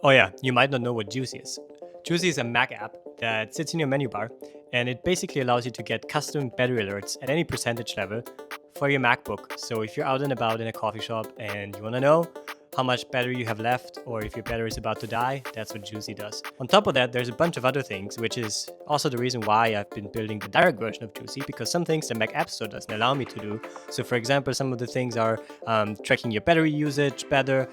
Oh yeah, you might not know what Juicy is. Juicy is a Mac app that sits in your menu bar, and it basically allows you to get custom battery alerts at any percentage level for your MacBook. So if you're out and about in a coffee shop and you want to know how much battery you have left, or if your battery is about to die, that's what Juicy does. On top of that, there's a bunch of other things, which is also the reason why I've been building the direct version of Juicy, because some things the Mac App Store doesn't allow me to do. So for example, some of the things are tracking your battery usage better,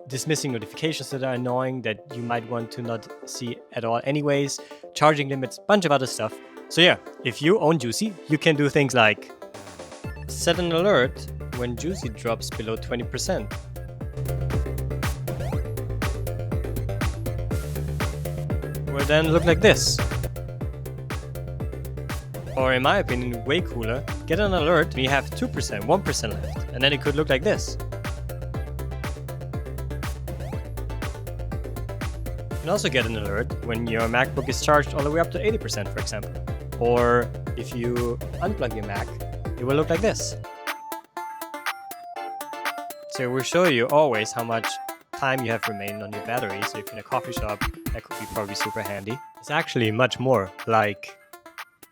dismissing notifications that are annoying that you might want to not see at all anyways, charging limits, bunch of other stuff. So yeah, if you own Juicy, you can do things like set an alert when Juicy drops below 20%. Will then look like this. Or in my opinion, way cooler, get an alert when you have 2%, 1% left, and then it could look like this. You can also get an alert when your MacBook is charged all the way up to 80%, for example. Or if you unplug your Mac, it will look like this. So it will show you always how much time you have remaining on your battery. So if you're in a coffee shop, that could be probably super handy. It's actually much more like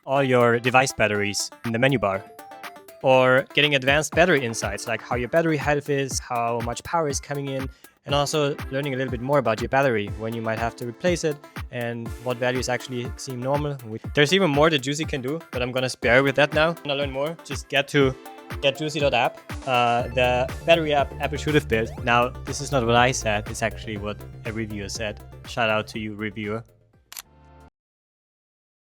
all your device batteries in the menu bar. Or getting advanced battery insights, like how your battery health is, how much power is coming in, and also learning a little bit more about your battery, when you might have to replace it, and what values actually seem normal. There's even more that Juicy can do, but I'm gonna spare with that now. To learn more, just get to getjuicy.app, the battery app Apple should have built. Now, this is not what I said, it's actually what a reviewer said. Shout out to you, reviewer.